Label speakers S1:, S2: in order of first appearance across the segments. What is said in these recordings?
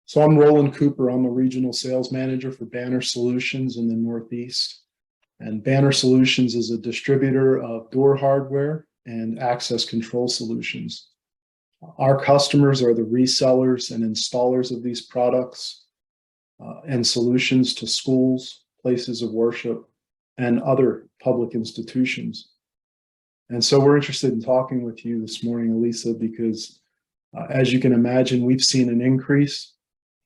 S1: So I'm Roland Cooper. I'm a regional sales manager for Banner Solutions in the Northeast. And Banner Solutions is a distributor of door hardware and access control solutions. Our customers are the resellers and installers of these products and solutions to schools, places of worship, and other public institutions. And so we're interested in talking with you this morning, Elisa, because as you can imagine, we've seen an increase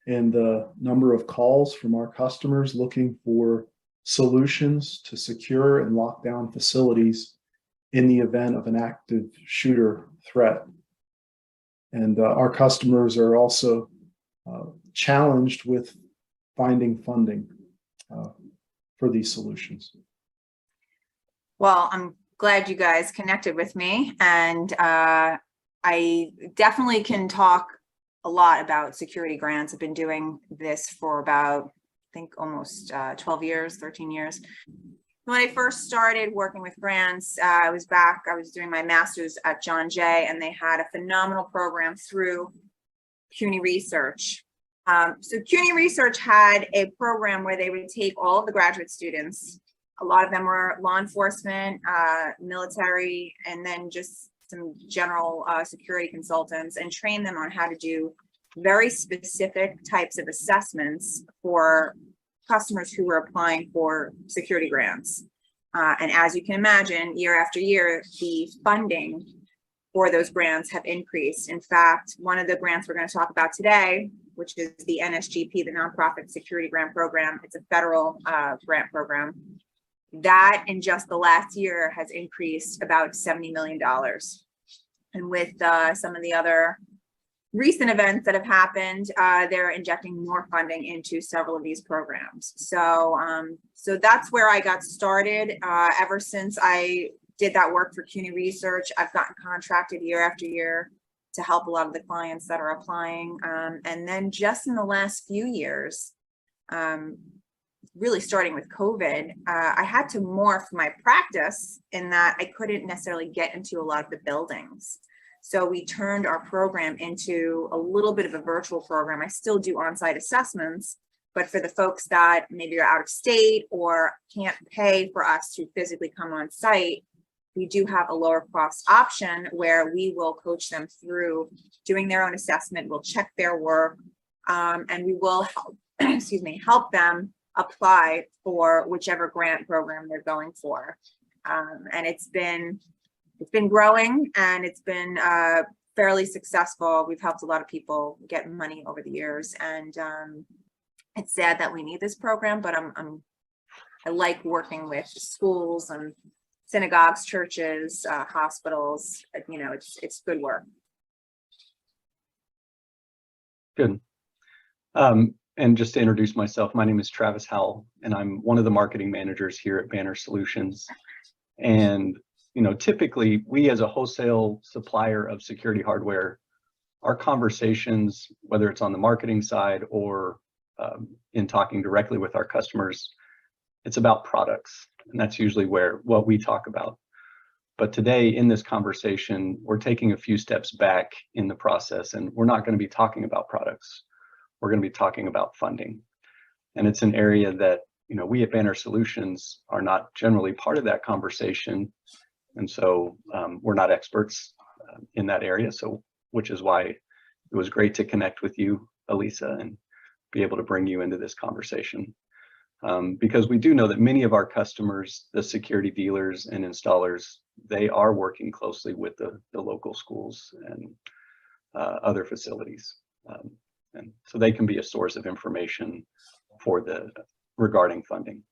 S1: in the number of calls from our customers looking for solutions to secure and lock down facilities in the event of an active shooter threat. And our customers are also challenged with finding funding for these solutions.
S2: Well, I'm glad you guys connected with me, and I definitely can talk a lot about security grants. I've been doing this for about, I think, almost 12 years, 13 years. When I first started working with grants, I was doing my master's at John Jay, and they had a phenomenal program through CUNY Research. So CUNY Research had a program where they would take all of the graduate students. A lot of them were law enforcement, military, and then just some general security consultants, and train them on how to do very specific types of assessments for customers who were applying for security grants. And as you can imagine, year after year, the funding for those grants have increased. In fact, one of the grants we're going to talk about today, which is the NSGP, the Nonprofit Security Grant Program, it's a federal grant program, that in just the last year has increased about $70 million. And with some of the other recent events that have happened, they're injecting more funding into several of these programs. So, so that's where I got started. Ever since I did that work for CUNY Research, I've gotten contracted year after year to help a lot of the clients that are applying. And then just in the last few years, really starting with COVID, I had to morph my practice in that I couldn't necessarily get into a lot of the buildings. So we turned our program into a little bit of a virtual program. I still do on-site assessments, but for the folks that maybe are out of state or can't pay for us to physically come on site, we do have a lower cost option where we will coach them through doing their own assessment. We'll check their work, and we will help, help them apply for whichever grant program they're going for. And it's been growing, and it's been fairly successful. We've helped a lot of people get money over the years, and it's sad that we need this program, but I like working with schools and synagogues, churches, hospitals. You know, it's good work.
S3: Good. And just to introduce myself, my name is Travis Howell, and I'm one of the marketing managers here at Banner Solutions. And you know, typically we as a wholesale supplier of security hardware, our conversations, whether it's on the marketing side or in talking directly with our customers, it's about products. And that's usually what we talk about. But today in this conversation, we're taking a few steps back in the process, and we're not going to be talking about products. We're going to be talking about funding. And it's an area that, you know, we at Banner Solutions are not generally part of that conversation. And so we're not experts in that area. So, which is why it was great to connect with you, Elisa, and be able to bring you into this conversation. Because we do know that many of our customers, the security dealers and installers, they are working closely with the local schools and other facilities. And so they can be a source of information for regarding funding.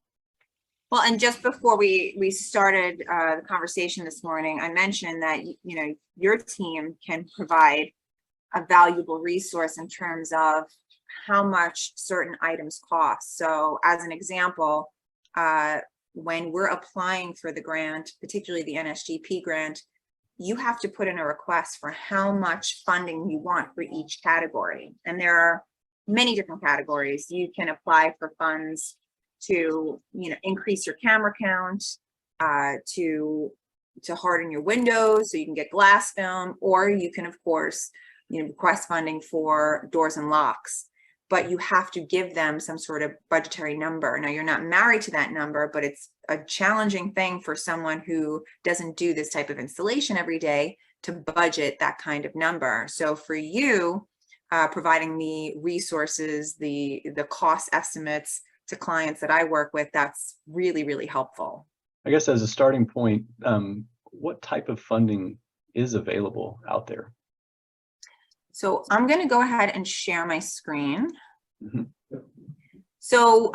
S2: Well, and just before we started the conversation this morning, I mentioned that, you know, your team can provide a valuable resource in terms of how much certain items cost. So as an example, when we're applying for the grant, particularly the NSGP grant, you have to put in a request for how much funding you want for each category. And there are many different categories. You can apply for funds to, you know, increase your camera count, to harden your windows so you can get glass film, or you can, of course, you know, request funding for doors and locks. but you have to give them some sort of budgetary number. Now, you're not married to that number, but it's a challenging thing for someone who doesn't do this type of installation every day to budget that kind of number. So for you, providing the resources, the cost estimates to clients that I work with, that's really, really helpful.
S3: I guess as a starting point, what type of funding is available out there?
S2: So I'm going to go ahead and share my screen.
S3: Mm-hmm.
S2: So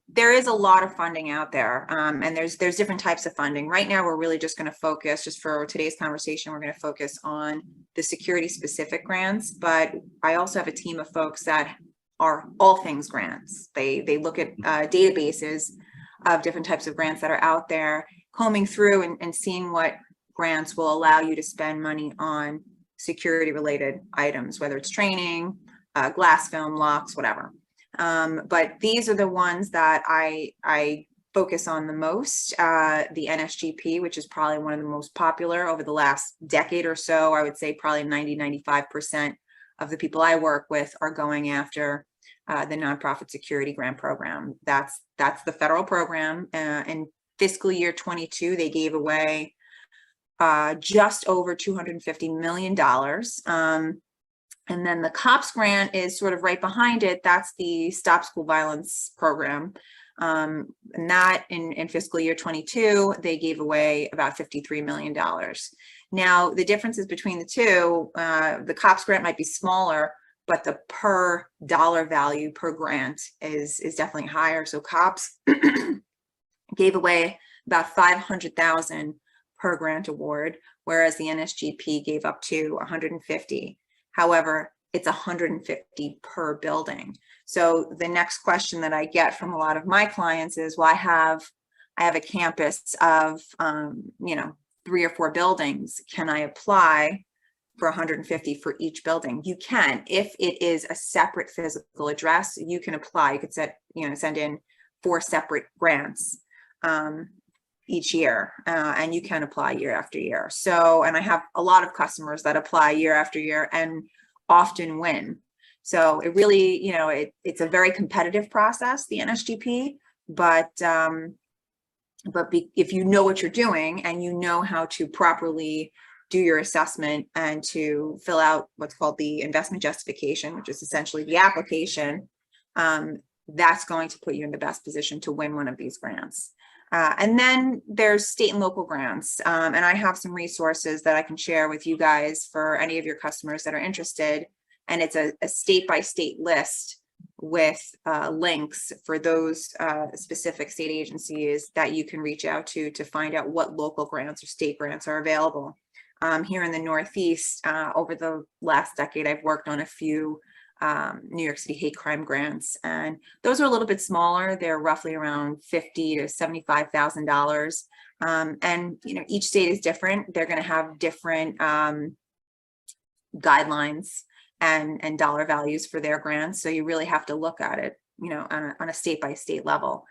S2: there is a lot of funding out there, and there's different types of funding. Right now, we're really just going to focus, just for today's conversation, we're going to focus on the security specific grants, but I also have a team of folks that are all things grants. They look at databases of different types of grants that are out there, combing through and seeing what grants will allow you to spend money on security related items, whether it's training, glass film, locks, whatever. But these are the ones that I focus on the most. The NSGP, which is probably one of the most popular over the last decade or so. I would say probably 90–95% of the people I work with are going after the nonprofit security grant program. That's the federal program. In fiscal year 22, they gave away just over $250 million. And then the COPS grant is sort of right behind it. That's the Stop School Violence program. And that in fiscal year 22, they gave away about $53 million. Now, the differences between the two, the COPS grant might be smaller, but the per dollar value per grant is definitely higher. So COPS gave away about $500,000 per grant award, whereas the NSGP gave up to $150,000. However, it's $150,000 per building. So the next question that I get from a lot of my clients is, well, I have a campus of 3 or 4 buildings. Can I apply for $150,000 for each building? You can. If it is a separate physical address, you can apply. You could send in 4 separate grants each year, and you can apply year after year. So, and I have a lot of customers that apply year after year and often win. So it really, it's a very competitive process, the NSGP, but if you know what you're doing and you know how to properly do your assessment and to fill out what's called the investment justification, which is essentially the application, that's going to put you in the best position to win one of these grants. And then there's state and local grants. And I have some resources that I can share with you guys for any of your customers that are interested. And it's a state-by-state list with links for those specific state agencies that you can reach out to find out what local grants or state grants are available. Here in the Northeast, over the last decade, I've worked on a few New York City hate crime grants, and those are a little bit smaller. They're roughly around $50,000 to $75,000. And each state is different. They're going to have different guidelines and dollar values for their grants. So you really have to look at it, on a state-by-state level.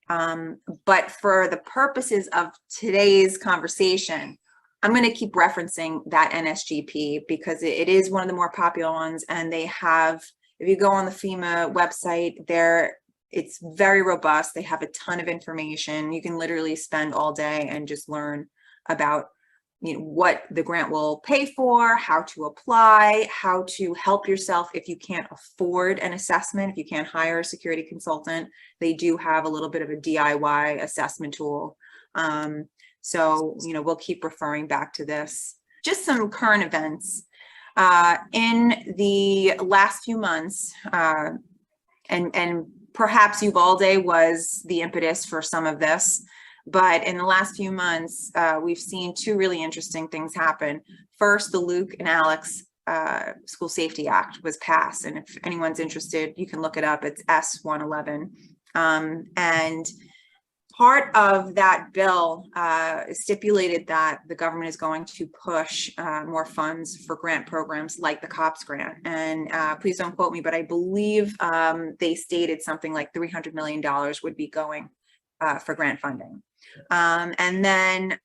S2: But for the purposes of today's conversation, I'm going to keep referencing that NSGP because it is one of the more popular ones, and they have, if you go on the FEMA website, it's very robust. They have a ton of information. You can literally spend all day and just learn about what the grant will pay for, how to apply, how to help yourself if you can't afford an assessment, if you can't hire a security consultant. They do have a little bit of a DIY assessment tool. So, we'll keep referring back to this. Just some current events. In the last few months, and perhaps Uvalde was the impetus for some of this, but in the last few months, we've seen 2 really interesting things happen. First, the Luke and Alex School Safety Act was passed. And if anyone's interested, you can look it up. It's S111. And part of that bill stipulated that the government is going to push more funds for grant programs like the COPS grant. And please don't quote me, but I believe they stated something like $300 million would be going for grant funding. And then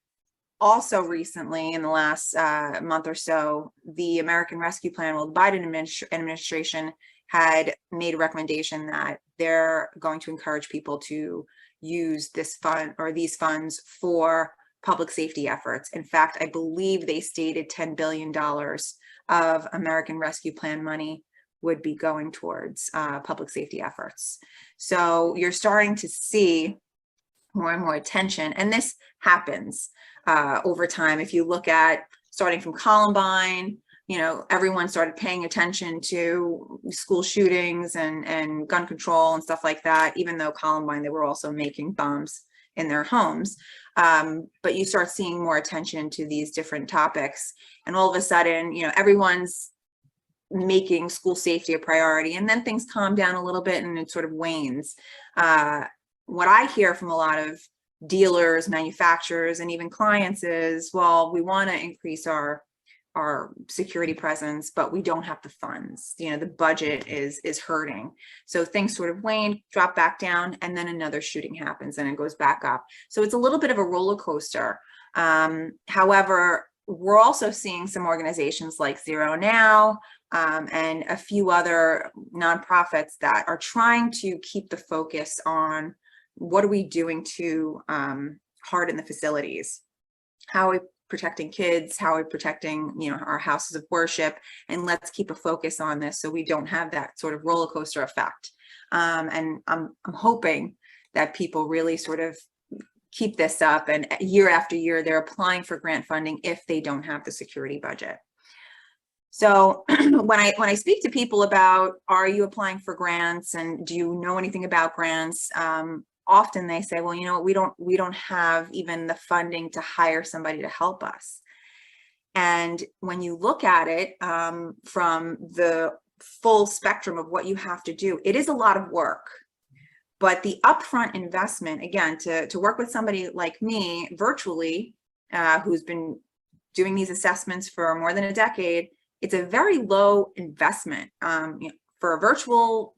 S2: also recently, in the last month or so, the American Rescue Plan, well, the Biden administration had made a recommendation that they're going to encourage people to use this fund or these funds for public safety efforts. In fact, I believe they stated $10 billion of American Rescue Plan money would be going towards public safety efforts. So you're starting to see more and more attention, and this happens over time. If you look at starting from Columbine, you know, everyone started paying attention to school shootings and gun control and stuff like that. Even though Columbine, they were also making bombs in their homes. But you start seeing more attention to these different topics. And all of a sudden, you know, everyone's making school safety a priority. And then things calm down a little bit and it sort of wanes. What I hear from a lot of dealers, manufacturers, and even clients is, well, we want to increase our security presence, but we don't have the funds. You know, the budget is hurting. So things sort of wane, drop back down, and then another shooting happens and it goes back up. So it's a little bit of a roller coaster. However, we're also seeing some organizations like Zero Now and a few other nonprofits that are trying to keep the focus on what are we doing to harden the facilities? How are we protecting kids? How are we protecting, you know, our houses of worship? And let's keep a focus on this so we don't have that sort of roller coaster effect. And I'm hoping that people really sort of keep this up, and year after year they're applying for grant funding if they don't have the security budget. So when I speak to people about, are you applying for grants and do you know anything about grants? Often they say, well, you know, we don't have even the funding to hire somebody to help us. And when you look at it from the full spectrum of what you have to do, it is a lot of work. But the upfront investment, again, to work with somebody like me virtually, who's been doing these assessments for more than a decade, it's a very low investment. You know, for a virtual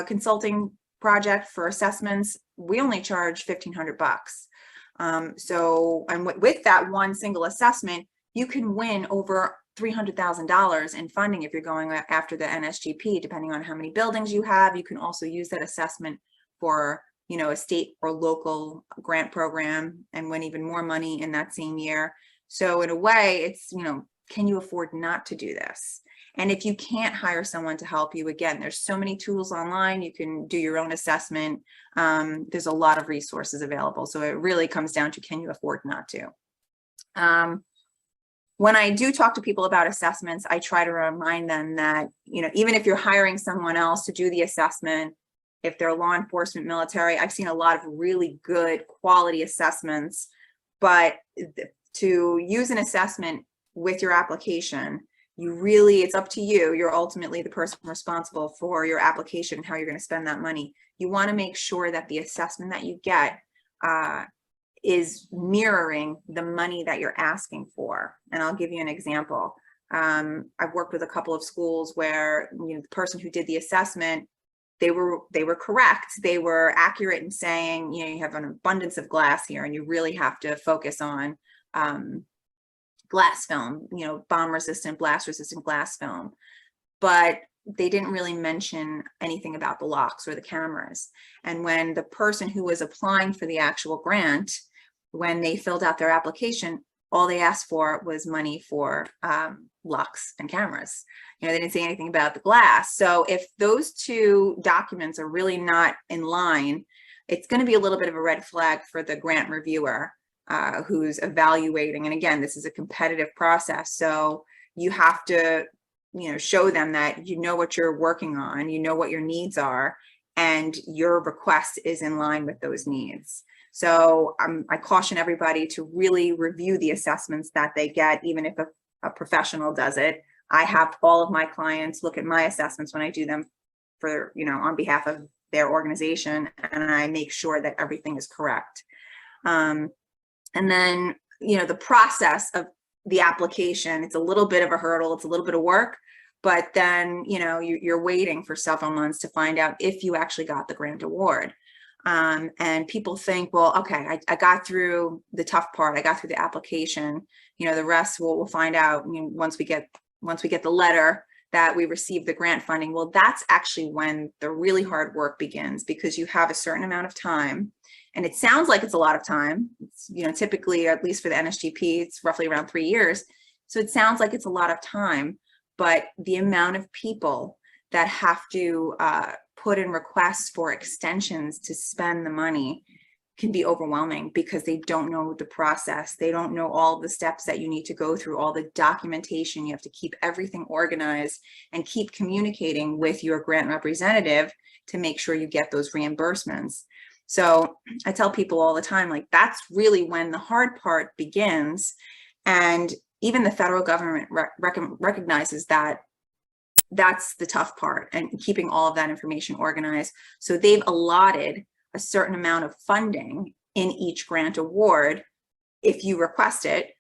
S2: consulting project for assessments, we only charge $1,500. So, and with that one single assessment, you can win over $300,000 in funding if you're going after the NSGP, depending on how many buildings you have. You can also use that assessment for, you know, a state or local grant program and win even more money in that same year. So in a way, it's, you know, can you afford not to do this? And if you can't hire someone to help you, again, there's so many tools online. You can do your own assessment. There's a lot of resources available. So it really comes down to, can you afford not to? When I do talk to people about assessments, I try to remind them that, you know, even if you're hiring someone else to do the assessment, if they're law enforcement, military, I've seen a lot of really good quality assessments, but to use an assessment with your application, it's up to you. You're ultimately the person responsible for your application and how you're going to spend that money. You want to make sure that the assessment that you get is mirroring the money that you're asking for. And I'll give you an example. I've worked with a couple of schools where, you know, the person who did the assessment, they were correct. They were accurate in saying, you know, you have an abundance of glass here and you really have to focus on glass film, you know, bomb resistant, blast resistant glass film. But they didn't really mention anything about the locks or the cameras. And when the person who was applying for the actual grant, when they filled out their application, all they asked for was money for locks and cameras. You know, they didn't say anything about the glass. So if those two documents are really not in line, it's going to be a little bit of a red flag for the grant reviewer who's evaluating. And again, this is a competitive process. So you have to, you know, show them that you know what you're working on, you know what your needs are, and your request is in line with those needs. So I caution everybody to really review the assessments that they get, even if a professional does it. I have all of my clients look at my assessments when I do them for, you know, on behalf of their organization, and I make sure that everything is correct. And then, you know, the process of the application, it's a little bit of a hurdle, it's a little bit of work, but then, you know, you're waiting for several months to find out if you actually got the grant award. And people think, well, okay, I got through the tough part. I got through the application, you know, the rest we'll find out, you know, once we get the letter that we receive the grant funding, well, that's actually when the really hard work begins, because you have a certain amount of time. And it sounds like it's a lot of time. It's, typically, at least for the NSGP, it's roughly around 3 years. So it sounds like it's a lot of time, but the amount of people that have to put in requests for extensions to spend the money can be overwhelming, because they don't know the process. They don't know all the steps that you need to go through, all the documentation. You have to keep everything organized and keep communicating with your grant representative to make sure you get those reimbursements. So I tell people all the time, like, that's really when the hard part begins. And even the federal government recognizes that that's the tough part, and keeping all of that information organized. So they've allotted a certain amount of funding in each grant award, if you request it,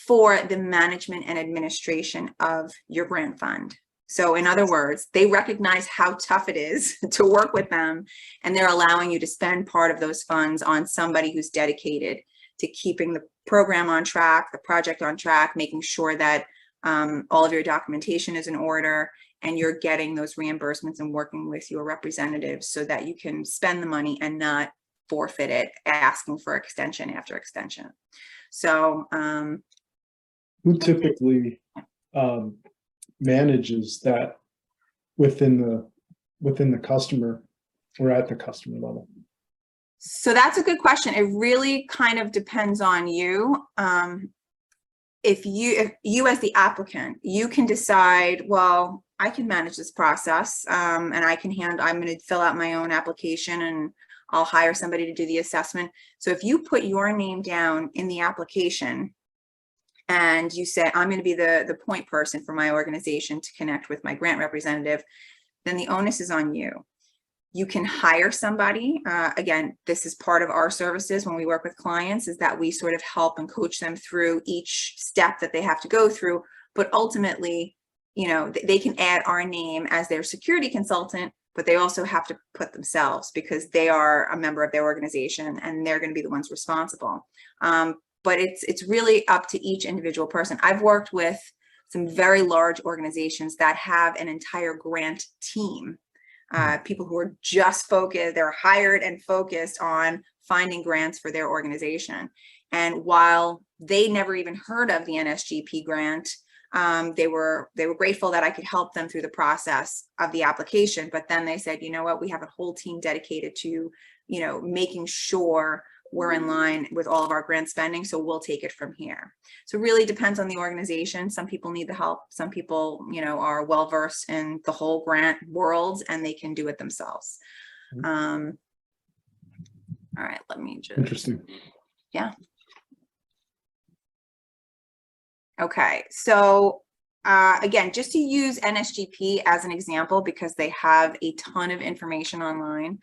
S2: for the management and administration of your grant fund. So in other words, they recognize how tough it is to work with them, and they're allowing you to spend part of those funds on somebody who's dedicated to keeping the program on track, the project on track, making sure that all of your documentation is in order, and you're getting those reimbursements and working with your representatives so that you can spend the money and not forfeit it, asking for extension after extension. So
S1: who typically manages that within the customer or at the customer level?
S2: So that's a good question. It really kind of depends on you. If you as the applicant, you can decide, well, I can manage this process, and I'm going to fill out my own application, and I'll hire somebody to do the assessment. So if you put your name down in the application and you say, I'm going to be the point person for my organization to connect with my grant representative, then the onus is on you. You can hire somebody. Again, this is part of our services when we work with clients, is that we sort of help and coach them through each step that they have to go through. But ultimately, they can add our name as their security consultant, but they also have to put themselves, because they are a member of their organization and they're going to be the ones responsible. But it's really up to each individual person. I've worked with some very large organizations that have an entire grant team. People who are just focused, they're hired and focused on finding grants for their organization. And while they never even heard of the NSGP grant, they were grateful that I could help them through the process of the application. But then they said, you know what, we have a whole team dedicated to, making sure we're in line with all of our grant spending, so we'll take it from here. So it really depends on the organization. Some people need the help. Some people, are well-versed in the whole grant world and they can do it themselves. All right, let me just.
S1: Interesting.
S2: Yeah. Okay, so again, just to use NSGP as an example, because they have a ton of information online.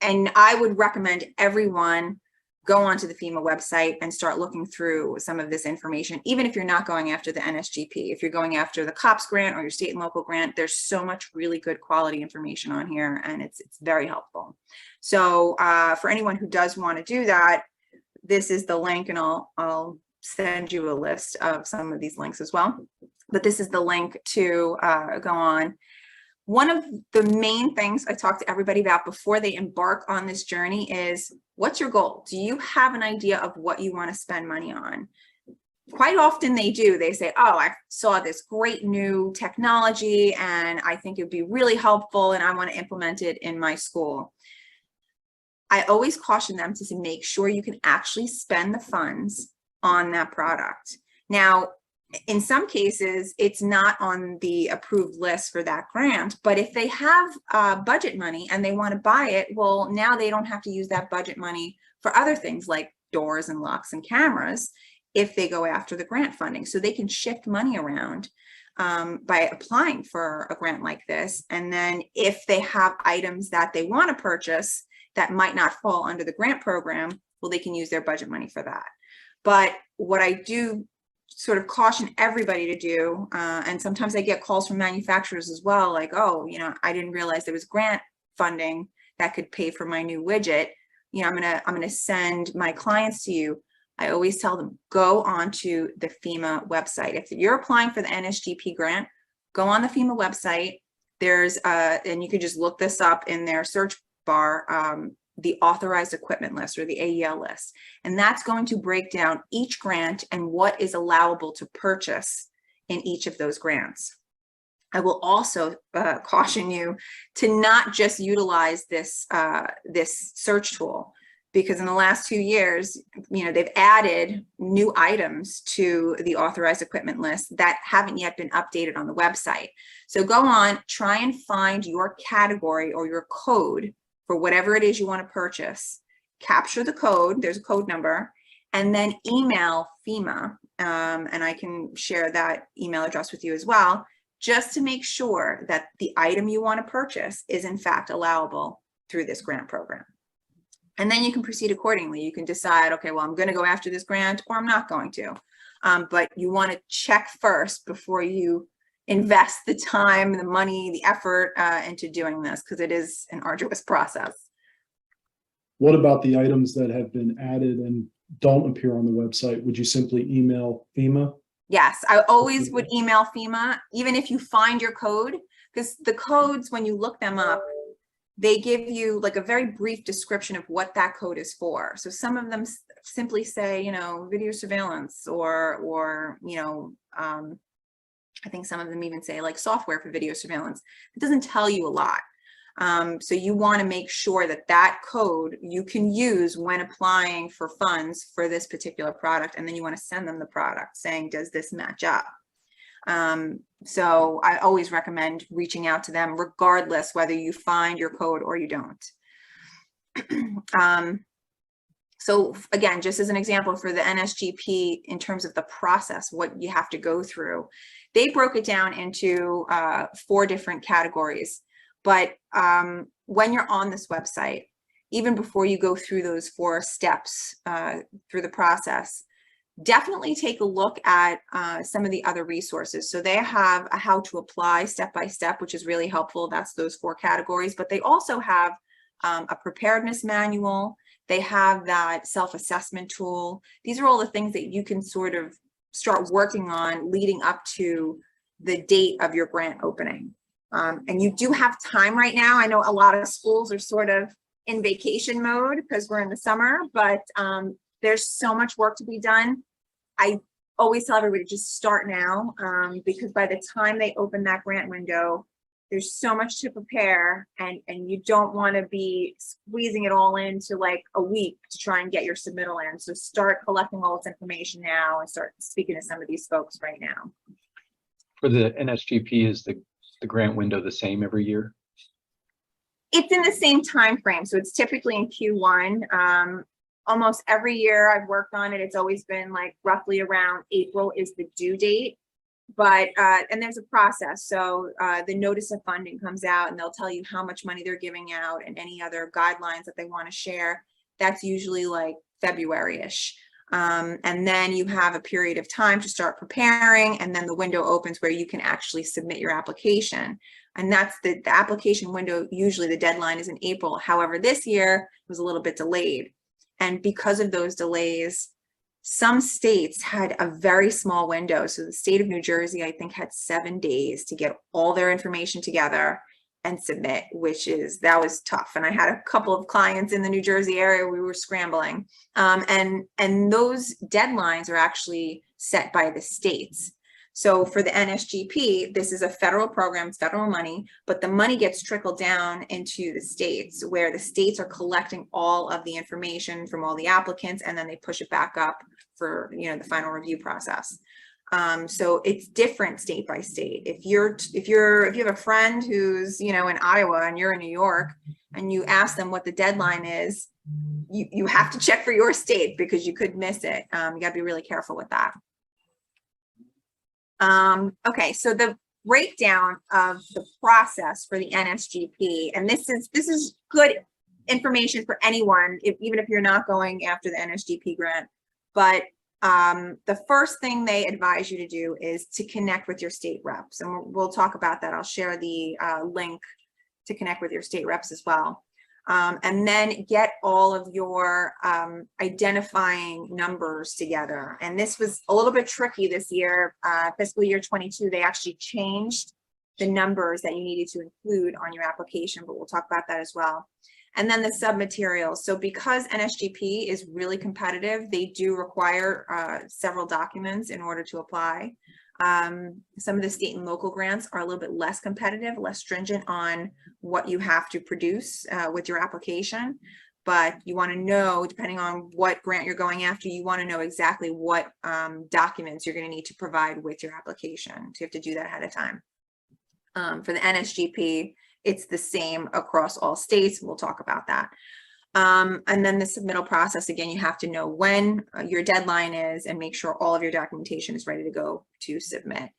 S2: And I would recommend everyone go onto the FEMA website and start looking through some of this information, even if you're not going after the NSGP. If you're going after the COPS grant or your state and local grant, there's so much really good quality information on here, and it's very helpful. So for anyone who does want to do that, this is the link, and I'll send you a list of some of these links as well. But this is the link to go on. One of the main things I talk to everybody about before they embark on this journey is, what's your goal? Do you have an idea of what you want to spend money on? Quite often they do. They say, oh, I saw this great new technology and I think it would be really helpful and I want to implement it in my school. I always caution them to make sure you can actually spend the funds on that product. Now, in some cases, it's not on the approved list for that grant, but if they have budget money and they want to buy it, well, now they don't have to use that budget money for other things like doors and locks and cameras if they go after the grant funding. So they can shift money around by applying for a grant like this. And then if they have items that they want to purchase that might not fall under the grant program, well, they can use their budget money for that. But what I do sort of caution everybody to do, and sometimes I get calls from manufacturers as well, like, oh, I didn't realize there was grant funding that could pay for my new widget. I'm gonna send my clients to you. I always tell them, go onto the FEMA website. If you're applying for the NSGP grant, go on the FEMA website. There's and you can just look this up in their search bar, the authorized equipment list, or the AEL list. And that's going to break down each grant and what is allowable to purchase in each of those grants. I will also caution you to not just utilize this this search tool, because in the last 2 years, they've added new items to the authorized equipment list that haven't yet been updated on the website. So go on, try and find your category or your code for whatever it is you want to purchase. Capture the code, there's a code number, and then email FEMA, and I can share that email address with you as well, just to make sure that the item you want to purchase is in fact allowable through this grant program. And then you can proceed accordingly. You can decide, okay, well, I'm going to go after this grant or I'm not going to. But you want to check first before you invest the time, the money, the effort into doing this, because it is an arduous process.
S1: What about the items that have been added and don't appear on the website? Would you simply email FEMA?
S2: Yes, I always would email FEMA, even if you find your code, because the codes, when you look them up, they give you like a very brief description of what that code is for. So some of them simply say, video surveillance, or I think some of them even say like software for video surveillance. It doesn't tell you a lot. So you want to make sure that that code you can use when applying for funds for this particular product, and then you want to send them the product saying, does this match up? So I always recommend reaching out to them regardless whether you find your code or you don't. So again, just as an example for the NSGP, in terms of the process, what you have to go through, they broke it down into 4 different categories. But when you're on this website, even before you go through those 4 steps through the process, definitely take a look at some of the other resources. So they have a how to apply step-by-step, which is really helpful. That's those 4 categories. But they also have a preparedness manual. They have that self-assessment tool. These are all the things that you can sort of start working on leading up to the date of your grant opening. And you do have time right now. I know a lot of schools are sort of in vacation mode because we're in the summer, but there's so much work to be done. I always tell everybody just start now, because by the time they open that grant window, there's so much to prepare, and you don't want to be squeezing it all into like a week to try and get your submittal in. So start collecting all this information now and start speaking to some of these folks right now.
S3: For the NSGP, is the grant window the same every year?
S2: It's in the same time frame, so it's typically in Q1. Almost every year I've worked on it, it's always been like roughly around April is the due date. But and there's a process. So the notice of funding comes out and they'll tell you how much money they're giving out and any other guidelines that they want to share. That's usually like February-ish. And then you have a period of time to start preparing, and then the window opens where you can actually submit your application. And that's the application window. Usually the deadline is in April. However, this year it was a little bit delayed. And because of those delays, some states had a very small window. So the state of New Jersey, I think, had 7 days to get all their information together and submit, that was tough. And I had a couple of clients in the New Jersey area, we were scrambling. And those deadlines are actually set by the states. So for the NSGP, this is a federal program, it's federal money, but the money gets trickled down into the states, where the states are collecting all of the information from all the applicants, and then they push it back up for the final review process. So it's different state by state. If you have a friend who's in Iowa and you're in New York, and you ask them what the deadline is, you have to check for your state because you could miss it. You got to be really careful with that. Okay, so the breakdown of the process for the NSGP, and this is good information for anyone, even if you're not going after the NSGP grant. But the first thing they advise you to do is to connect with your state reps, and we'll talk about that. I'll share the link to connect with your state reps as well. And then get all of your identifying numbers together. And this was a little bit tricky this year, fiscal year 22, they actually changed the numbers that you needed to include on your application, but we'll talk about that as well. And then the submaterials. So because NSGP is really competitive, they do require several documents in order to apply. Some of the state and local grants are a little bit less competitive, less stringent on what you have to produce with your application. But you want to know, depending on what grant you're going after, you want to know exactly what documents you're going to need to provide with your application. So you have to do that ahead of time. For the NSGP, it's the same across all states. We'll talk about that. And then the submittal process, again, you have to know when your deadline is and make sure all of your documentation is ready to go to submit.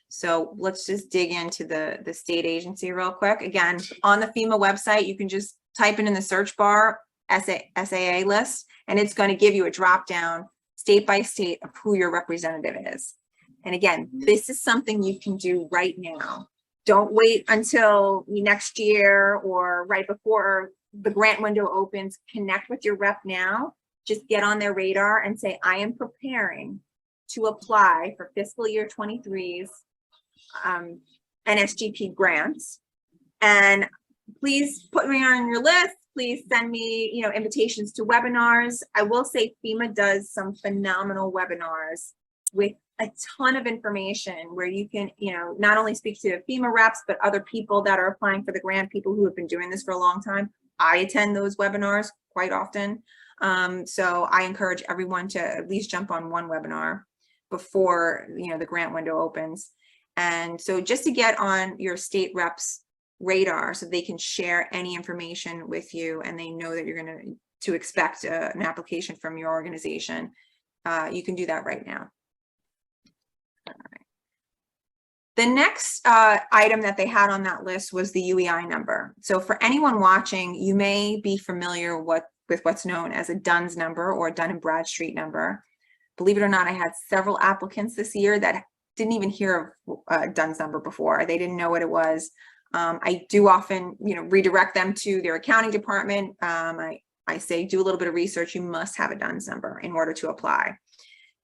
S2: So let's just dig into the state agency real quick. Again, on the FEMA website, you can just type in the search bar SAA list, and it's going to give you a drop down state by state of who your representative is. And again, this is something you can do right now. Don't wait until next year or right before the grant window opens. Connect with your rep now. Just get on their radar and say, I am preparing to apply for fiscal year 23's NSGP grants. And please put me on your list. Please send me, invitations to webinars. I will say FEMA does some phenomenal webinars with a ton of information where you can, not only speak to FEMA reps, but other people that are applying for the grant, people who have been doing this for a long time. I attend those webinars quite often. So I encourage everyone to at least jump on one webinar before, the grant window opens. And so just to get on your state reps radar so they can share any information with you and they know that you're going to expect an application from your organization, you can do that right now. All right. The next item that they had on that list was the UEI number. So for anyone watching, you may be familiar with what's known as a DUNS number or Dun and Bradstreet number. Believe it or not, I had several applicants this year that didn't even hear of a DUNS number before. They didn't know what it was. I do often, redirect them to their accounting department. I say, do a little bit of research. You must have a DUNS number in order to apply.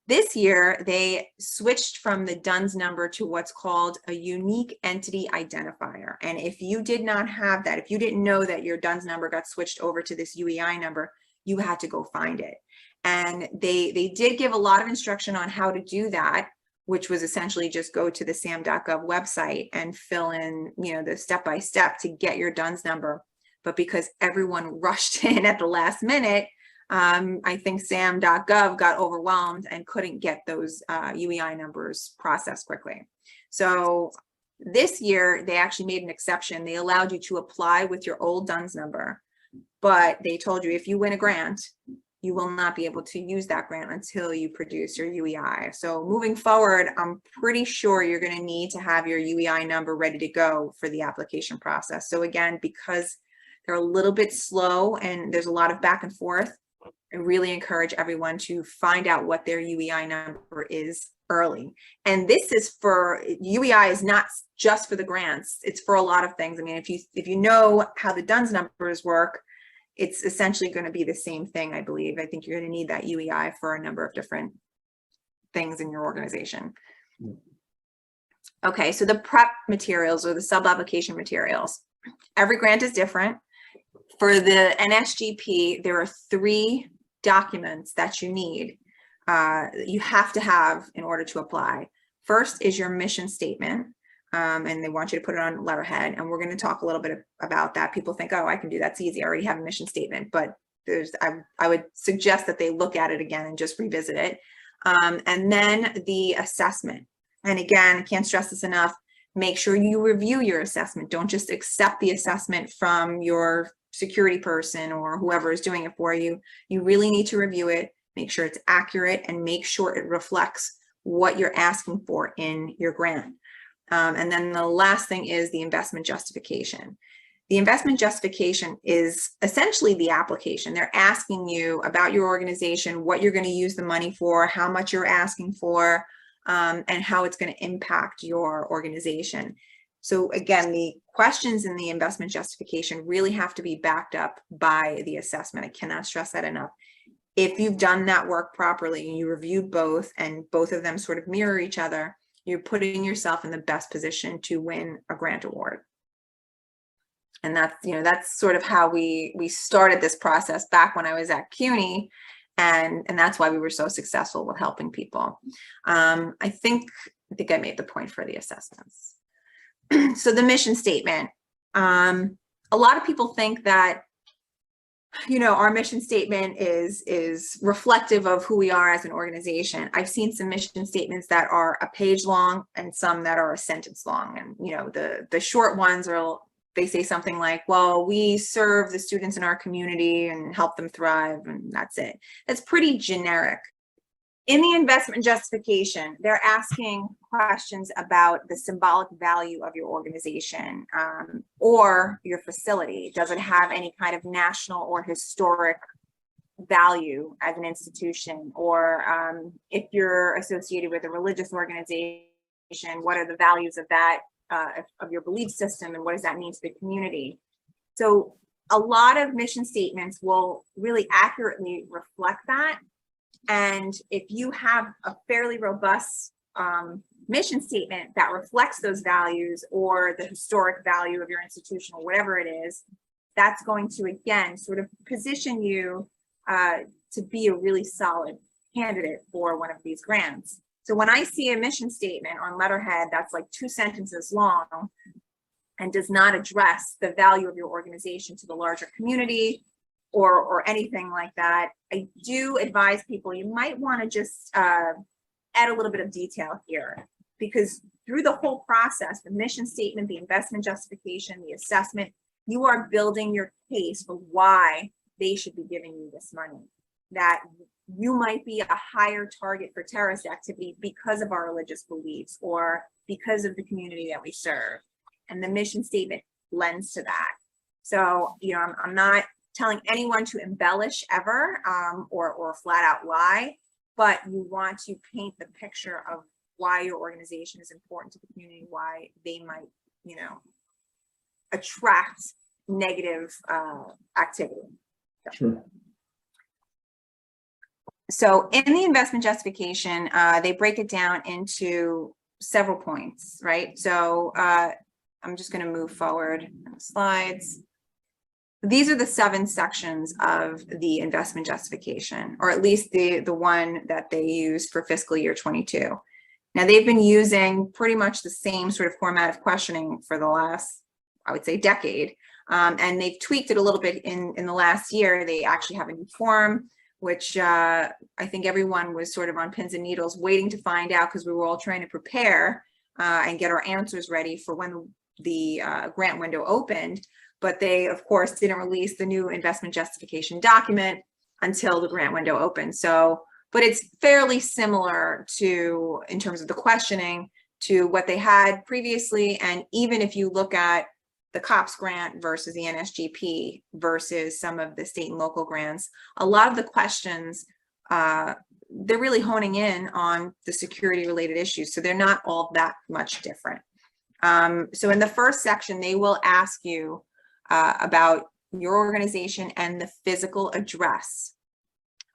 S2: This year, they switched from the DUNS number to what's called a unique entity identifier. And if you did not have that, if you didn't know that your DUNS number got switched over to this UEI number, you had to go find it. And they did give a lot of instruction on how to do that, which was essentially just go to the sam.gov website and fill in, the step-by-step to get your DUNS number. But because everyone rushed in at the last minute, I think sam.gov got overwhelmed and couldn't get those UEI numbers processed quickly. So this year, they actually made an exception. They allowed you to apply with your old DUNS number, but they told you if you win a grant, you will not be able to use that grant until you produce your UEI. So moving forward, I'm pretty sure you're going to need to have your UEI number ready to go for the application process. So again, because they're a little bit slow and there's a lot of back and forth, I really encourage everyone to find out what their UEI number is early. And this is for, UEI is not just for the grants, it's for a lot of things. I mean, if you know how the DUNS numbers work, it's essentially going to be the same thing, I believe. I think you're going to need that UEI for a number of different things in your organization. Okay, so the prep materials or the sub-application materials. Every grant is different. For the NSGP, there are 3 documents that you need, you have to have in order to apply. First is your mission statement, and they want you to put it on letterhead, and we're going to talk a little bit about that. People think, oh, I can do that, it's easy, I already have a mission statement, but I would suggest that they look at it again and just revisit it. And then the assessment. And again, I can't stress this enough, make sure you review your assessment. Don't just accept the assessment from your security person or whoever is doing it for you. You really need to review it, make sure it's accurate, and make sure it reflects what you're asking for in your grant. And then the last thing is the investment justification. The investment justification is essentially the application. They're asking you about your organization, what you're going to use the money for, how much you're asking for, and how it's going to impact your organization. So again, the questions in the investment justification really have to be backed up by the assessment. I cannot stress that enough. If you've done that work properly and you reviewed both and both of them sort of mirror each other, you're putting yourself in the best position to win a grant award. And that's, that's sort of how we started this process back when I was at CUNY. And that's why we were so successful with helping people. I think I made the point for the assessments. So the mission statement, a lot of people think that, our mission statement is reflective of who we are as an organization. I've seen some mission statements that are a page long and some that are a sentence long. And, the short ones they say something like, well, we serve the students in our community and help them thrive, and that's it. That's pretty generic. In the investment justification, they're asking questions about the symbolic value of your organization or your facility. Does it have any kind of national or historic value as an institution? Or if you're associated with a religious organization, what are the values of that, of your belief system, and what does that mean to the community? So a lot of mission statements will really accurately reflect that. And if you have a fairly robust mission statement that reflects those values or the historic value of your institution or whatever it is, that's going to, again, sort of position you to be a really solid candidate for one of these grants. So when I see a mission statement on letterhead that's like 2 sentences long and does not address the value of your organization to the larger community, or anything like that, I do advise people, you might want to just add a little bit of detail here, because through the whole process, the mission statement, the investment justification, the assessment, you are building your case for why they should be giving you this money, that you might be a higher target for terrorist activity because of our religious beliefs or because of the community that we serve. And the mission statement lends to that. So, I'm not telling anyone to embellish ever or flat out lie, but you want to paint the picture of why your organization is important to the community, why they might, attract negative activity.
S1: Sure.
S2: So in the investment justification, they break it down into several points, right? So I'm just going to move forward slides. These are the 7 sections of the investment justification, or at least the one that they used for fiscal year 22. Now, they've been using pretty much the same sort of format of questioning for the last, I would say, decade. And they've tweaked it a little bit in the last year. They actually have a new form, which I think everyone was sort of on pins and needles waiting to find out, because we were all trying to prepare and get our answers ready for when the grant window opened. But they, of course, didn't release the new investment justification document until the grant window opened. So, but it's fairly similar to, in terms of the questioning, to what they had previously. And even if you look at the COPS grant versus the NSGP versus some of the state and local grants, a lot of the questions, they're really honing in on the security related issues. So they're not all that much different. So in the first section, they will ask you about your organization and the physical address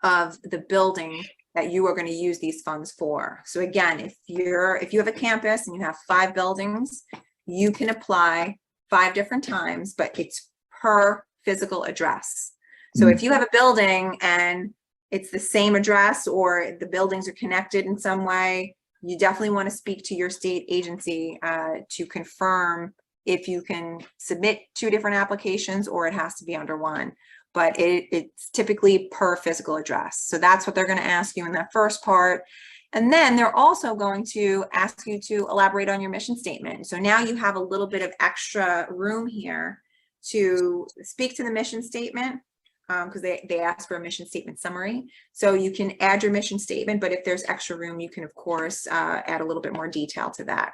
S2: of the building that you are going to use these funds for. So again, if you have a campus and you have 5 buildings, you can apply 5 different times, but it's per physical address. So if you have a building and it's the same address, or the buildings are connected in some way, you definitely want to speak to your state agency to confirm if you can submit 2 different applications or it has to be under one. But it's typically per physical address. So that's what they're going to ask you in that first part. And then they're also going to ask you to elaborate on your mission statement. So now you have a little bit of extra room here to speak to the mission statement, because they ask for a mission statement summary. So you can add your mission statement, but if there's extra room, you can, of course, add a little bit more detail to that.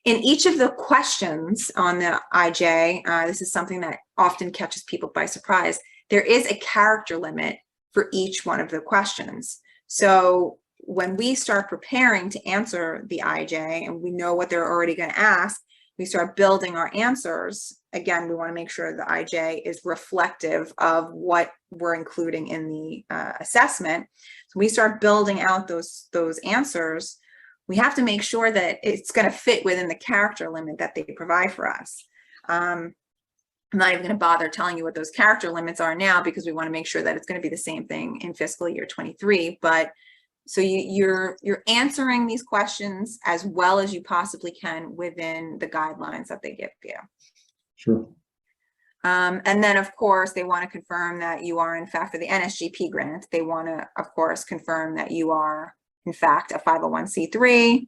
S2: In each of the questions on the IJ, this is something that often catches people by surprise. There is a character limit for each one of the questions. So when we start preparing to answer the IJ and we know what they're already going to ask, we start building our answers, again, we want to make sure the IJ is reflective of what we're including in the assessment. So we start building out those answers. We have to make sure that it's going to fit within the character limit that they provide for us. I'm not even going to bother telling you what those character limits are now, because we want to make sure that it's going to be the same thing in fiscal year 23. But so you're answering these questions as well as you possibly can within the guidelines that they give you.
S1: Sure.
S2: And then, of course, they want to confirm that you are, in fact, for the NSGP grant, they want to, of course, confirm that you are, in fact, a 501c3,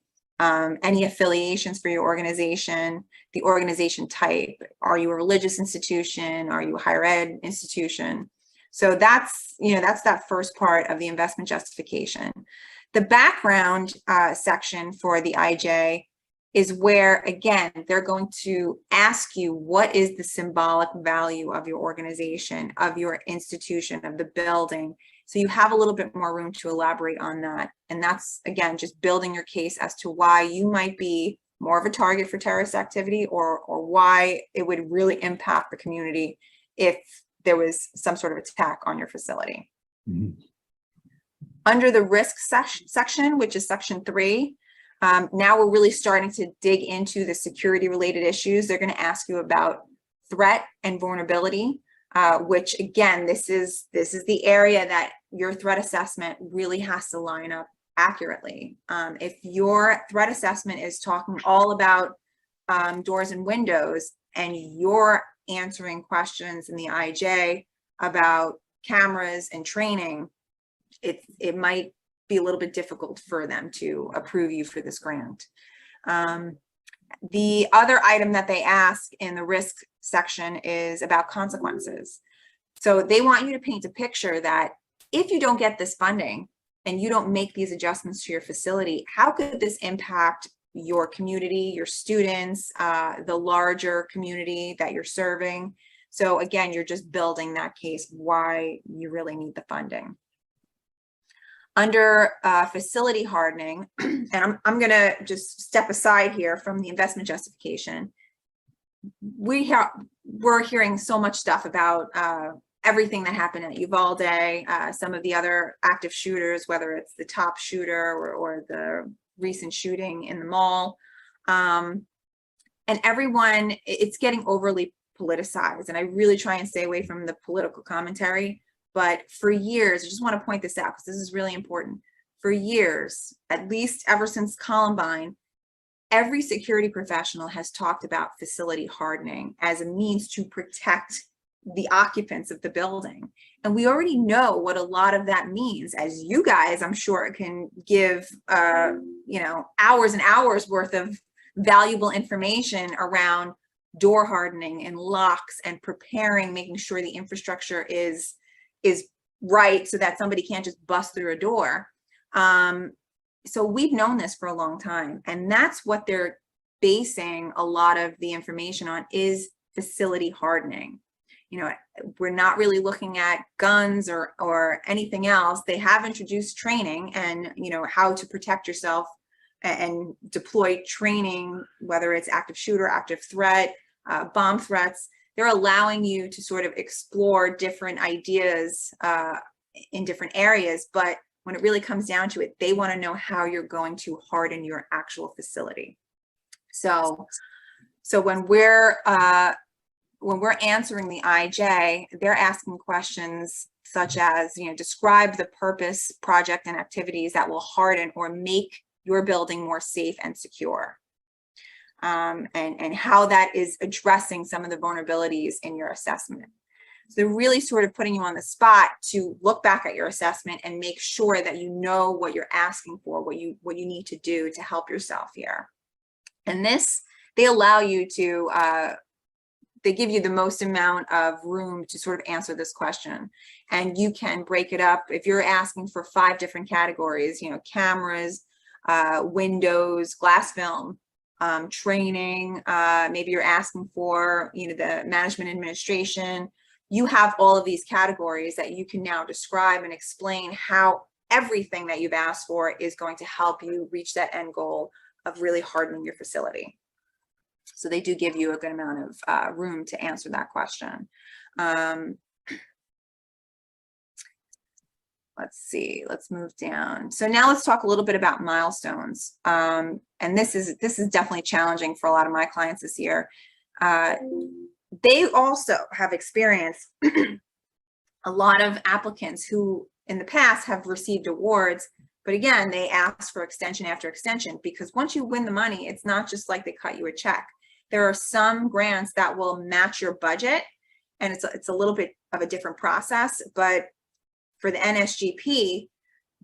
S2: any affiliations for your organization, the organization type. Are you a religious institution? Are you a higher ed institution? So that's, that's that first part of the investment justification. The background section for the IJ is where, again, they're going to ask you, what is the symbolic value of your organization, of your institution, of the building? So you have a little bit more room to elaborate on that. And that's, again, just building your case as to why you might be more of a target for terrorist activity, or why it would really impact the community if there was some sort of attack on your facility.
S1: Mm-hmm.
S2: Under the risk section, which is section 3, now we're really starting to dig into the security related issues. They're going to ask you about threat and vulnerability, which, again, this is the area that your threat assessment really has to line up accurately. If your threat assessment is talking all about doors and windows, and you're answering questions in the IJ about cameras and training, it might be a little bit difficult for them to approve you for this grant. The other item that they ask in the risk section is about consequences. So they want you to paint a picture that if you don't get this funding and you don't make these adjustments to your facility, how could this impact your community, your students, the larger community that you're serving? So again, you're just building that case why you really need the funding. Under facility hardening, and I'm going to just step aside here from the investment justification. We're hearing so much stuff about everything that happened at Uvalde, some of the other active shooters, whether it's the top shooter or the recent shooting in the mall. And everyone, it's getting overly politicized. And I really try and stay away from the political commentary. But for years, I just want to point this out because this is really important. For years, at least ever since Columbine, every security professional has talked about facility hardening as a means to protect the occupants of the building. And we already know what a lot of that means, as you guys, I'm sure, can give, hours and hours worth of valuable information around door hardening and locks and preparing, making sure the infrastructure is right so that somebody can't just bust through a door. So we've known this for a long time, and that's what they're basing a lot of the information on, is facility hardening. We're not really looking at guns or anything else. They have introduced training and, how to protect yourself and deploy training, whether it's active shooter, active threat, bomb threats. They're allowing you to sort of explore different ideas in different areas. But when it really comes down to it, they want to know how you're going to harden your actual facility. So when we're answering the IJ, they're asking questions such as, describe the purpose, project, and activities that will harden or make your building more safe and secure. And how that is addressing some of the vulnerabilities in your assessment. So they're really sort of putting you on the spot to look back at your assessment and make sure that you know what you're asking for, what you need to do to help yourself here. And this, they allow you to, they give you the most amount of room to sort of answer this question. And you can break it up. If you're asking for 5 different categories, cameras, windows, glass film, training, maybe you're asking for, the management administration, you have all of these categories that you can now describe and explain how everything that you've asked for is going to help you reach that end goal of really hardening your facility. So they do give you a good amount of room to answer that question. Let's see, let's move down. So now let's talk a little bit about milestones. And this is definitely challenging for a lot of my clients this year. They also have experienced a lot of applicants who in the past have received awards, but again, they ask for extension after extension, because once you win the money, it's not just like they cut you a check. There are some grants that will match your budget, and it's a little bit of a different process, but for the NSGP,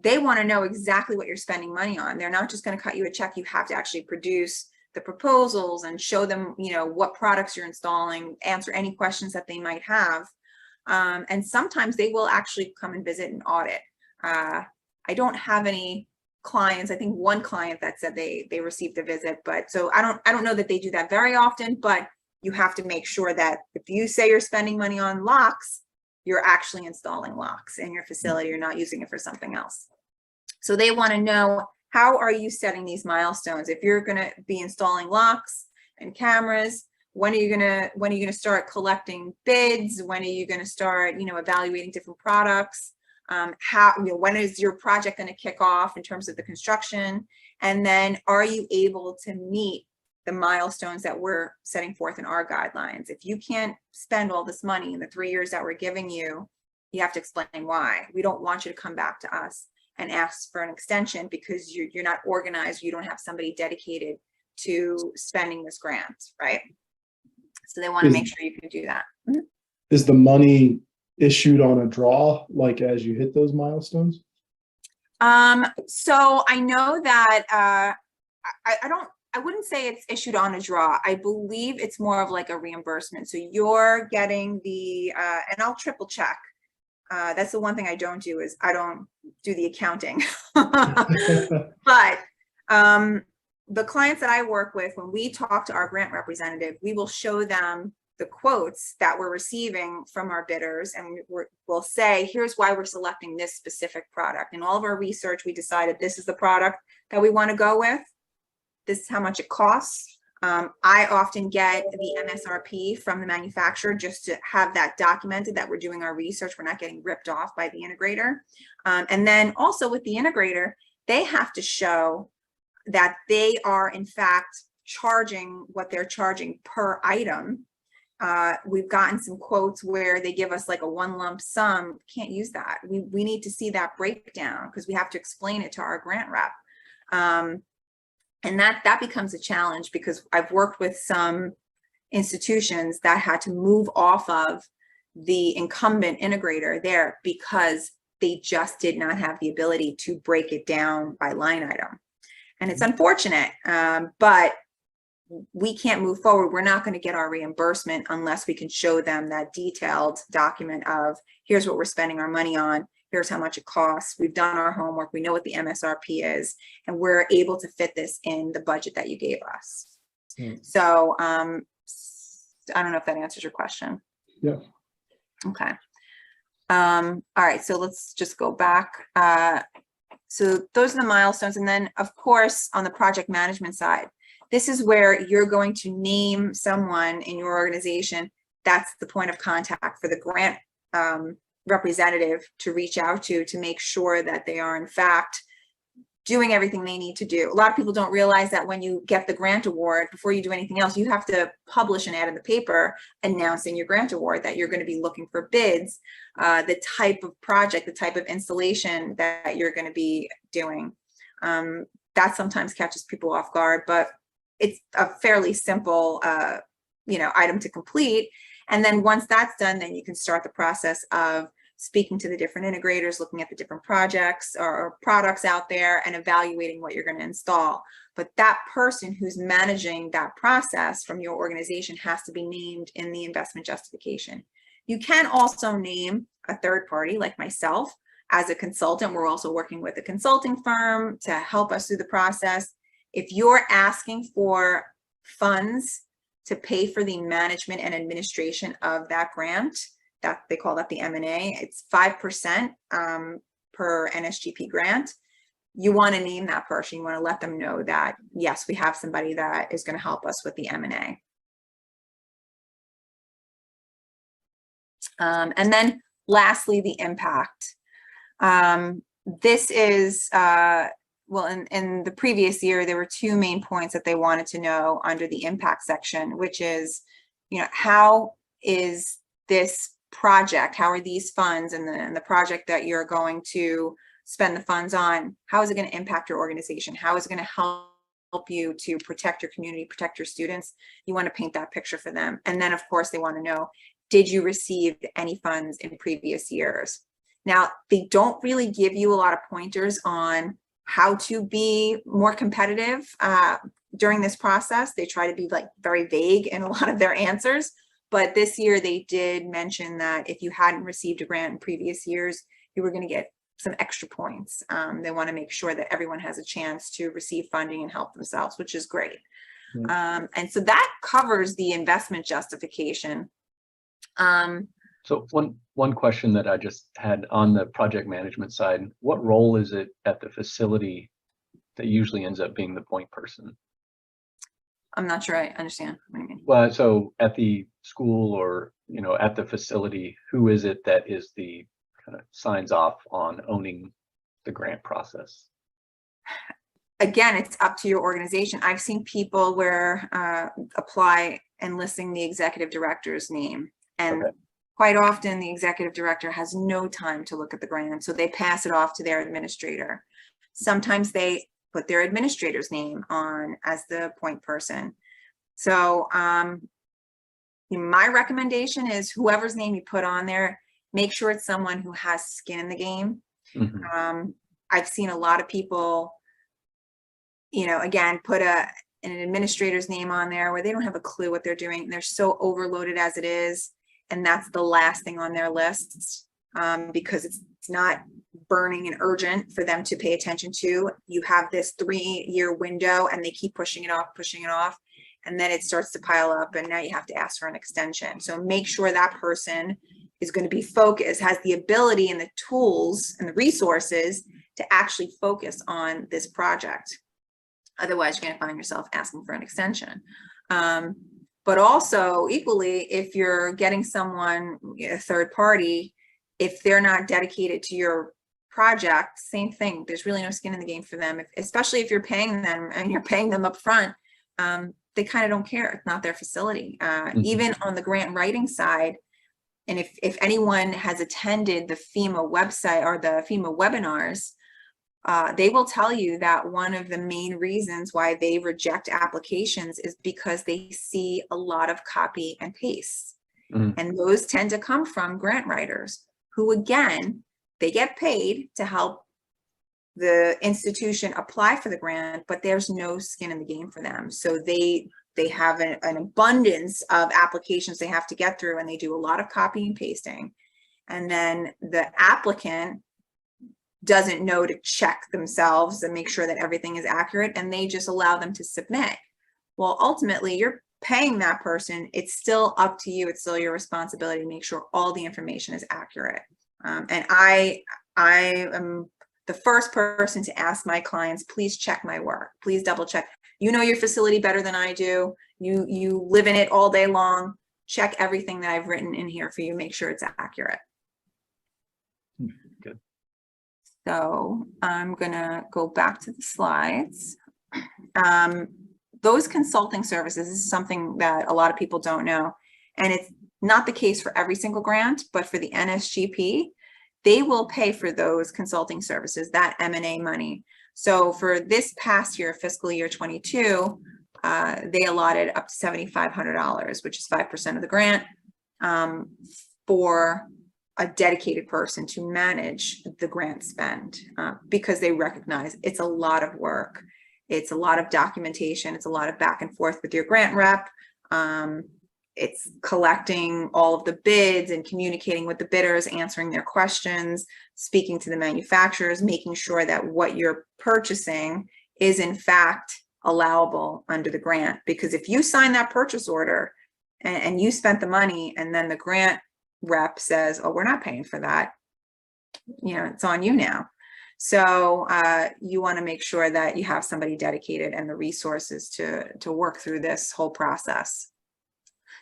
S2: they want to know exactly what you're spending money on. They're not just going to cut you a check. You have to actually produce the proposals and show them, you know, what products you're installing, answer any questions that they might have. And sometimes they will actually come and visit and audit. I don't have any clients. I think one client that said they received a visit, but so I don't know that they do that very often, but you have to make sure that if you say you're spending money on locks, you're actually installing locks in your facility. You're not using it for something else. So they want to know, how are you setting these milestones? If you're going to be installing locks and cameras, when are you going to start collecting bids? When are you going to start, you know, evaluating different products? When is your project going to kick off in terms of the construction? And then are you able to meet the milestones that we're setting forth in our guidelines? If you can't spend all this money in the 3 years that we're giving you, you have to explain why. We don't want you to come back to us and ask for an extension because you're not organized, you don't have somebody dedicated to spending this grant, right? So they want to make sure you can do that.
S1: Is the money issued on a draw, like as you hit those milestones?
S2: So I know that I wouldn't say it's issued on a draw. I believe it's more of like a reimbursement. So you're getting the, and I'll triple check. That's the one thing I don't do, is I don't do the accounting. But the clients that I work with, when we talk to our grant representative, we will show them the quotes that we're receiving from our bidders, and we'll say, here's why we're selecting this specific product. In all of our research, we decided this is the product that we want to go with. This is how much it costs. I often get the MSRP from the manufacturer just to have that documented, that we're doing our research. We're not getting ripped off by the integrator. And then also with the integrator, they have to show that they are in fact charging what they're charging per item. We've gotten some quotes where they give us like a one lump sum. Can't use that. We need to see that breakdown because we have to explain it to our grant rep. And that becomes a challenge, because I've worked with some institutions that had to move off of the incumbent integrator there because they just did not have the ability to break it down by line item. And it's unfortunate, but we can't move forward. We're not going to get our reimbursement unless we can show them that detailed document of, here's what we're spending our money on. Here's how much it costs. We've done our homework. We know what the MSRP is, and we're able to fit this in the budget that you gave us. So I don't know if that answers your question.
S1: Yeah.
S2: Okay. All right. So let's just go back. So those are the milestones. And then of course, on the project management side, this is where you're going to name someone in your organization that's the point of contact for the grant representative to reach out to make sure that they are in fact doing everything they need to do. A lot of people don't realize that when you get the grant award, before you do anything else, you have to publish an ad in the paper announcing your grant award, that you're going to be looking for bids, the type of project, the type of installation that you're going to be doing. That sometimes catches people off guard, but it's a fairly simple item to complete. And then once that's done, then you can start the process of speaking to the different integrators, looking at the different projects or products out there and evaluating what you're going to install. But that person who's managing that process from your organization has to be named in the investment justification. You can also name a third party like myself as a consultant. We're also working with a consulting firm to help us through the process. If you're asking for funds to pay for the management and administration of that grant, that they call that the M&A, it's 5% per NSGP grant. you want to name that person. You want to let them know that, yes, we have somebody that is going to help us with the M&A. And then lastly, the impact. This is, well, in the previous year, there were two main points that they wanted to know under the impact section, which is, you know, how is this project, how are these funds and the project that you're going to spend the funds on, how is it going to impact your organization? How is it going to help you to protect your community, protect your students? You want to paint that picture for them. And then, of course, they want to know, did you receive any funds in previous years? Now, they don't really give you a lot of pointers on how to be more competitive during this process. They try to be like very vague in a lot of their answers. But this year they did mention that if you hadn't received a grant in previous years, you were going to get some extra points. They want to make sure that everyone has a chance to receive funding and help themselves, which is great. And so that covers the investment justification.
S3: So one question that I just had on the project management side, what role is it at the facility that usually ends up being the point person?
S2: I'm not sure I understand what you mean.
S3: Well, so at the school or, you know, at the facility, who is it that is the kind of signs off on owning the grant process?
S2: Again, it's up to your organization. I've seen people where apply enlisting the executive director's name, and quite often the executive director has no time to look at the grant, so they pass it off to their administrator. Sometimes they put their administrator's name on as the point person. So my recommendation is whoever's name you put on there, make sure it's someone who has skin in the game. I've seen a lot of people, you know, again, put an administrator's name on there where they don't have a clue what they're doing. They're so overloaded as it is. And that's the last thing on their lists because it's not burning and urgent for them to pay attention to. You have this 3-year window and they keep pushing it off. And then it starts to pile up and now you have to ask for an extension. So make sure that person is going to be focused, has the ability and the tools and the resources to actually focus on this project. Otherwise, you're going to find yourself asking for an extension. But also equally, if you're getting someone, a third party, if they're not dedicated to your project, same thing. There's really no skin in the game for them, especially if you're paying them and you're paying them up front. They kind of don't care. It's not their facility. Even on the grant writing side, and if anyone has attended the FEMA website or the FEMA webinars, they will tell you that one of the main reasons why they reject applications is because they see a lot of copy and paste. And those tend to come from grant writers who, again, they get paid to help the institution apply for the grant, but there's no skin in the game for them. So they have an abundance of applications they have to get through, and they do a lot of copy and pasting. And then the applicant doesn't know to check themselves and make sure that everything is accurate, and they just allow them to submit. Well, ultimately, you're paying that person. It's still up to you. It's still your responsibility to make sure all the information is accurate. And I am the first person to ask my clients, please check my work. Please double check. You know your facility better than I do. You live in it all day long. Check everything that I've written in here for you. Make sure it's accurate.
S3: Good.
S2: So I'm gonna go back to the slides. Those consulting services is something that a lot of people don't know. And it's not the case for every single grant, but for the NSGP, they will pay for those consulting services, that M&A money. So for this past year, fiscal year 22, they allotted up to $7,500, which is 5% of the grant, for a dedicated person to manage the grant spend, because they recognize it's a lot of work. It's a lot of documentation. It's a lot of back and forth with your grant rep. It's collecting all of the bids and communicating with the bidders, answering their questions, speaking to the manufacturers, making sure that what you're purchasing is in fact allowable under the grant. Because if you sign that purchase order and you spent the money and then the grant rep says, oh, we're not paying for that, you know, it's on you now. So you want to make sure that you have somebody dedicated and the resources to work through this whole process.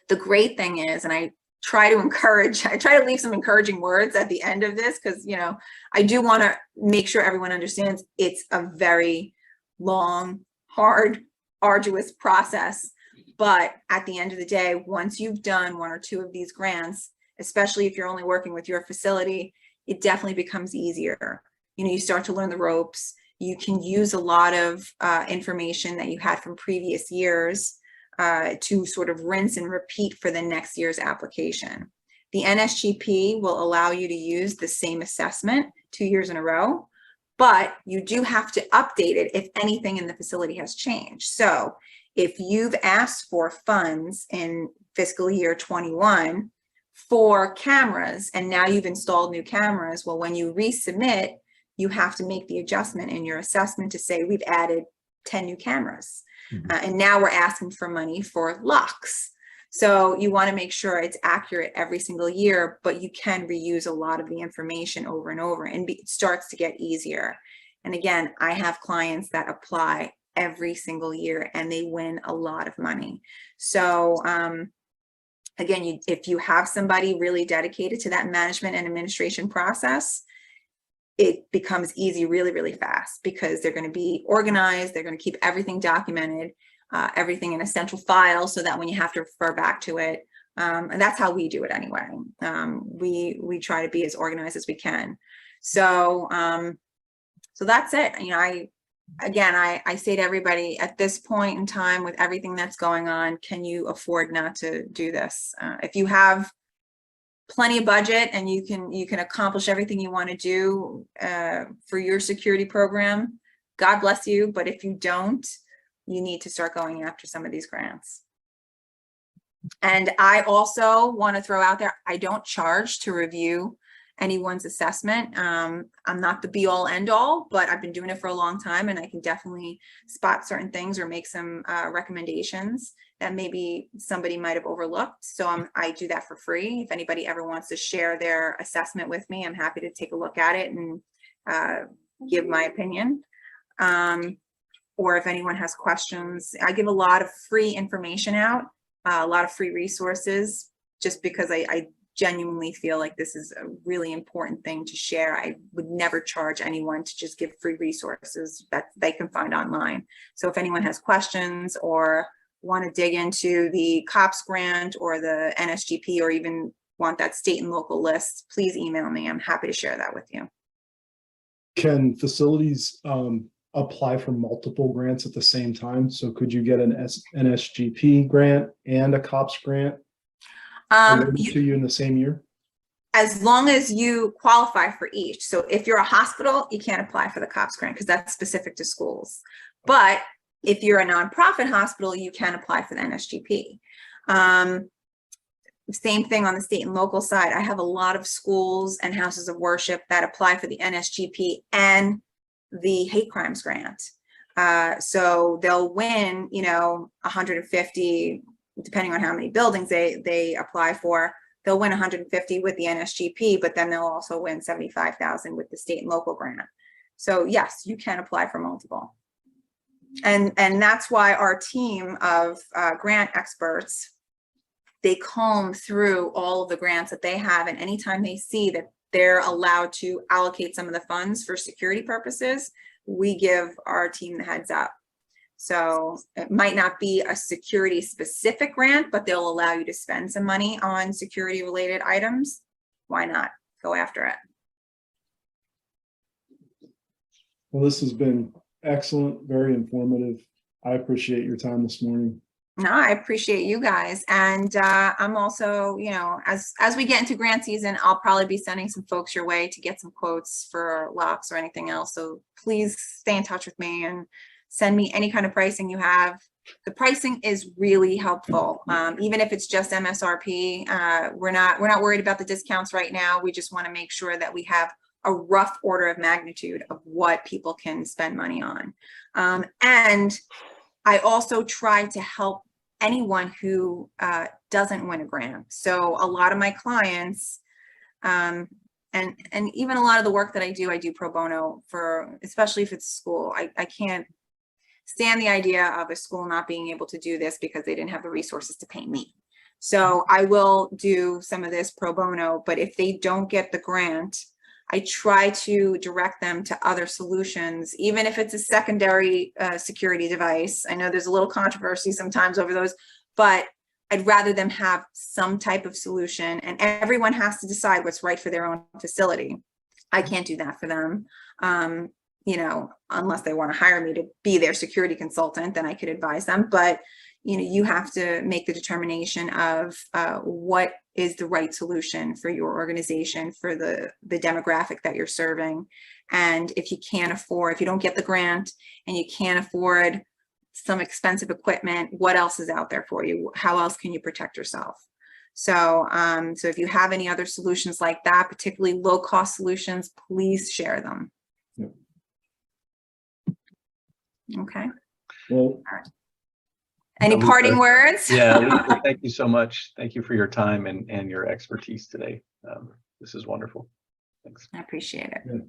S2: The great thing is, and I try to leave some encouraging words at the end of this, because, you know, I do want to make sure everyone understands it's a very long, hard, arduous process. But at the end of the day, once you've done one or two of these grants, especially if you're only working with your facility, it definitely becomes easier. You know, you start to learn the ropes. You can use a lot of information that you had from previous years to sort of rinse and repeat for the next year's application. The NSGP will allow you to use the same assessment 2 years in a row, but you do have to update it if anything in the facility has changed. So if you've asked for funds in fiscal year 21 for cameras, and now you've installed new cameras, well, when you resubmit, you have to make the adjustment in your assessment to say we've added 10 new cameras. And now we're asking for money for locks. So you want to make sure it's accurate every single year, but you can reuse a lot of the information over and over, and it starts to get easier. And again, I have clients that apply every single year and they win a lot of money. So again, if you have somebody really dedicated to that management and administration process, it becomes easy really, really fast, because they're going to be organized. They're going to keep everything documented, everything in a central file, so that when you have to refer back to it, and that's how we do it anyway. We try to be as organized as we can. So, so that's it. You know, I say to everybody at this point in time, with everything that's going on, can you afford not to do this? If you have plenty of budget and you can accomplish everything you want to do for your security program, God bless you. But if you don't, you need to start going after some of these grants. And I also want to throw out there, I don't charge to review anyone's assessment. I'm not the be all end all, but I've been doing it for a long time, and I can definitely spot certain things or make some recommendations that maybe somebody might have overlooked. So I do that for free. If anybody ever wants to share their assessment with me, I'm happy to take a look at it and give my opinion. Or if anyone has questions, I give a lot of free information out, a lot of free resources, just because I genuinely feel like this is a really important thing to share. I would never charge anyone to just give free resources that they can find online. So if anyone has questions or want to dig into the COPS grant or the NSGP, or even want that state and local list, please email me. I'm happy to share that with you.
S1: Can facilities apply for multiple grants at the same time? So could you get an NSGP grant and a COPS grant to you in the same year?
S2: As long as you qualify for each. So if you're a hospital, you can't apply for the COPS grant because that's specific to schools. But if you're a nonprofit hospital, you can apply for the NSGP. Same thing on the state and local side. I have a lot of schools and houses of worship that apply for the NSGP and the hate crimes grant. So they'll win, 150, depending on how many buildings they apply for. They'll win 150 with the NSGP, but then they'll also win 75,000 with the state and local grant. So yes, you can apply for multiple. And that's why our team of grant experts, they comb through all of the grants that they have, and anytime they see that they're allowed to allocate some of the funds for security purposes, we give our team the heads up. So it might not be a security specific grant, but they'll allow you to spend some money on security related items. Why not? Go after it.
S1: Well, this has been excellent, very informative. I appreciate your time this morning.
S2: No, I appreciate you guys. And I'm also, as we get into grant season, I'll probably be sending some folks your way to get some quotes for locks or anything else. So please stay in touch with me and send me any kind of pricing you have. The pricing is really helpful. Even if it's just MSRP, we're not worried about the discounts right now. We just want to make sure that we have a rough order of magnitude of what people can spend money on. And I also try to help anyone who doesn't win a grant. So a lot of my clients, and even a lot of the work that I do pro bono for, especially if it's school. I can't stand the idea of a school not being able to do this because they didn't have the resources to pay me. So I will do some of this pro bono, but if they don't get the grant, I try to direct them to other solutions, even if it's a secondary security device. I know there's a little controversy sometimes over those, but I'd rather them have some type of solution, and everyone has to decide what's right for their own facility. I can't do that for them. You know, unless they want to hire me to be their security consultant, then I could advise them. But, you know, you have to make the determination of what is the right solution for your organization, for the demographic that you're serving. And if you can't afford, if you don't get the grant and you can't afford some expensive equipment, what else is out there for you? How else can you protect yourself? So, so if you have any other solutions like that, particularly low-cost solutions, please share them.
S1: Yep.
S2: Okay.
S1: Well,
S2: Any
S3: Lisa,
S2: parting words?
S3: Yeah, Lisa, thank you so much. Thank you for your time and your expertise today. This is wonderful. Thanks.
S2: I appreciate it.
S1: yeah.